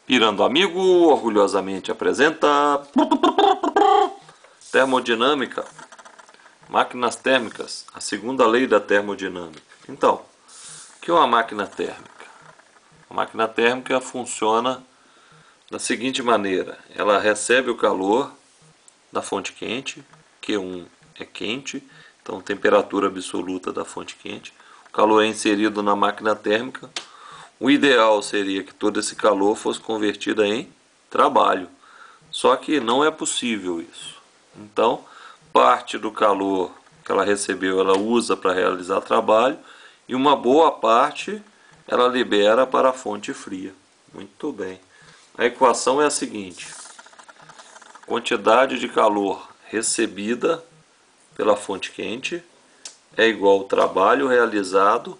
Pirando Amigo orgulhosamente apresenta termodinâmica, máquinas térmicas, a segunda lei da termodinâmica. Então, o que é uma máquina térmica? A máquina térmica funciona da seguinte maneira: ela recebe o calor da fonte quente, Q1 é quente, então temperatura absoluta da fonte quente. O calor é inserido na máquina térmica. O ideal seria que todo esse calor fosse convertido em trabalho, só que não é possível isso. Então, parte do calor que ela recebeu ela usa para realizar trabalho e uma boa parte ela libera para a fonte fria. Muito bem. A equação é a seguinte: quantidade de calor recebida pela fonte quente é igual ao trabalho realizado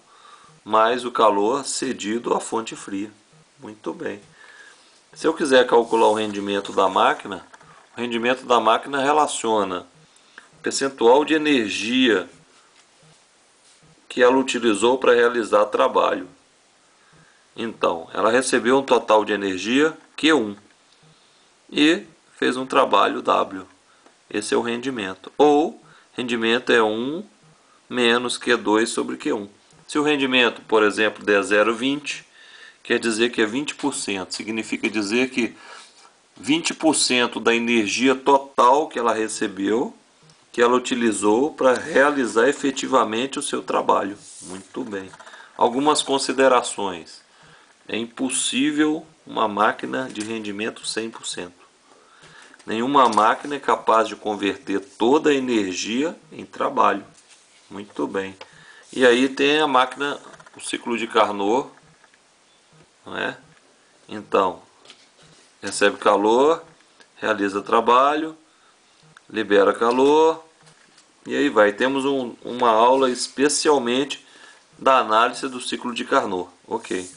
mais o calor cedido à fonte fria. Muito bem. Se eu quiser calcular o rendimento da máquina, o rendimento da máquina relaciona o percentual de energia que ela utilizou para realizar trabalho. Então, ela recebeu um total de energia Q1 e fez um trabalho W. Esse é o rendimento. Ou, rendimento é 1 menos Q2 sobre Q1. Se o rendimento, por exemplo, der 0,20, quer dizer que é 20%. Significa dizer que 20% da energia total que ela recebeu, que ela utilizou para realizar efetivamente o seu trabalho. Muito bem. Algumas considerações. É impossível uma máquina de rendimento 100%. Nenhuma máquina é capaz de converter toda a energia em trabalho. Muito bem. E aí tem a máquina, o ciclo de Carnot, não é? Então, recebe calor, realiza trabalho, libera calor, e aí vai. Temos uma aula especialmente da análise do ciclo de Carnot. Ok.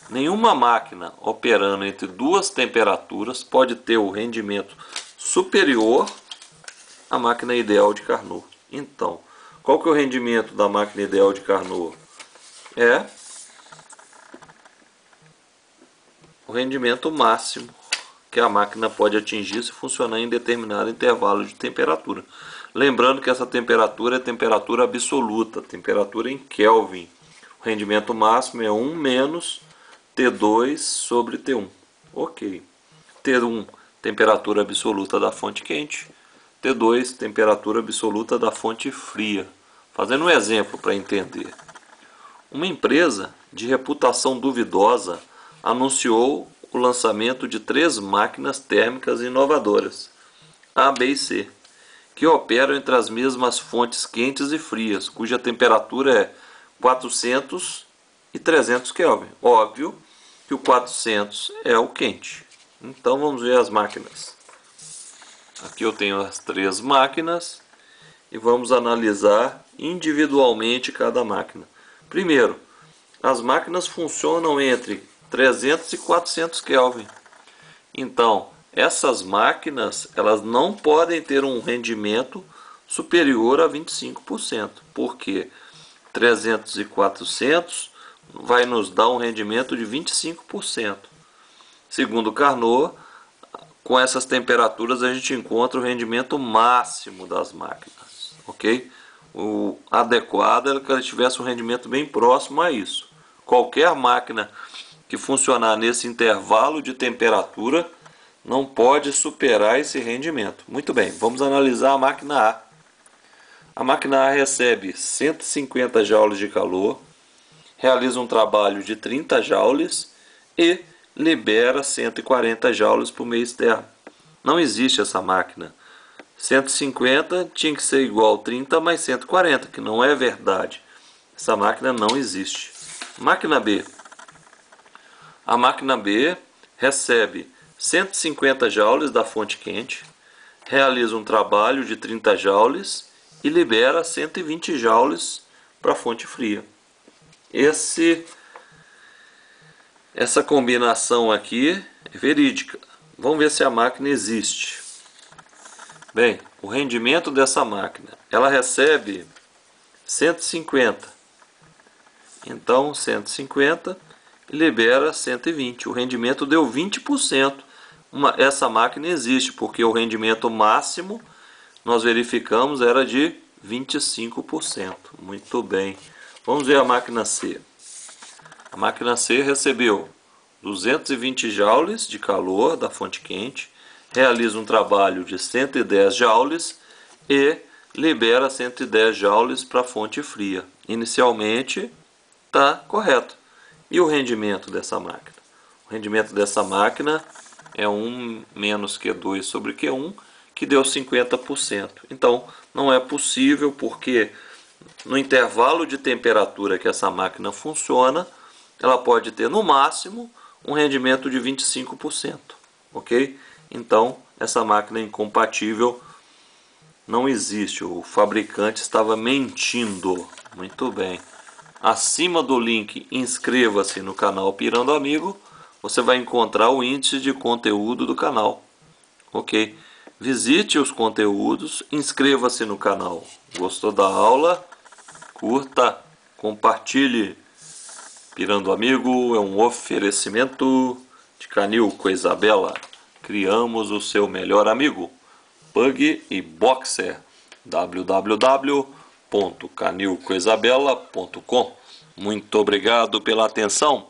Nenhuma máquina operando entre duas temperaturas pode ter o rendimento superior à máquina ideal de Carnot. Então, qual que é o rendimento da máquina ideal de Carnot? É o rendimento máximo que a máquina pode atingir se funcionar em determinado intervalo de temperatura. Lembrando que essa temperatura é temperatura absoluta, temperatura em Kelvin. O rendimento máximo é 1 menos T2 sobre T1. Ok. T1, temperatura absoluta da fonte quente. T2, temperatura absoluta da fonte fria. Fazendo um exemplo para entender. Uma empresa de reputação duvidosa anunciou o lançamento de 3 máquinas térmicas inovadoras, A, B e C, que operam entre as mesmas fontes quentes e frias, cuja temperatura é 400 e 300 Kelvin. Óbvio que o 400 é o quente. Então vamos ver as máquinas. Aqui eu tenho as 3 máquinas e vamos analisar individualmente cada máquina. Primeiro, as máquinas funcionam entre 300 e 400 Kelvin. Então, essas máquinas elas não podem ter um rendimento superior a 25%, porque 300 e 400 vai nos dar um rendimento de 25%. Segundo Carnot, com essas temperaturas a gente encontra o rendimento máximo das máquinas, ok? O adequado é que ela tivesse um rendimento bem próximo a isso. Qualquer máquina que funcionar nesse intervalo de temperatura não pode superar esse rendimento. Muito bem, vamos analisar a máquina A. A máquina A recebe 150 joules de calor, realiza um trabalho de 30 joules e libera 140 joules por meio externo. Não existe essa máquina. 150 tinha que ser igual a 30 mais 140, que não é verdade. Essa máquina não existe. Máquina B. A máquina B recebe 150 joules da fonte quente, realiza um trabalho de 30 joules e libera 120 joules para a fonte fria. Essa combinação aqui é verídica. Vamos ver se a máquina existe. Bem, o rendimento dessa máquina, ela recebe 150. Então, 150 e libera 120. O rendimento deu 20%. Essa máquina existe porque o rendimento máximo nós verificamos era de 25%. Muito bem. Vamos ver a máquina C. A máquina C recebeu 220 joules de calor da fonte quente, realiza um trabalho de 110 joules e libera 110 joules para a fonte fria. Inicialmente está correto. E o rendimento dessa máquina? O rendimento dessa máquina é 1 menos Q2 sobre Q1, que deu 50%. Então, não é possível, porque no intervalo de temperatura que essa máquina funciona, ela pode ter no máximo um rendimento de 25%. Ok? Então, essa máquina é incompatível, não existe. O fabricante estava mentindo. Muito bem. Acima do link inscreva-se no canal Pirando Amigo, você vai encontrar o índice de conteúdo do canal. Ok? Visite os conteúdos, inscreva-se no canal. Gostou da aula? Curta, compartilhe. Pirando Amigo é um oferecimento de Canil com Isabela. Criamos o seu melhor amigo. Pug e Boxer. www.canilcoisabela.com. Muito obrigado pela atenção.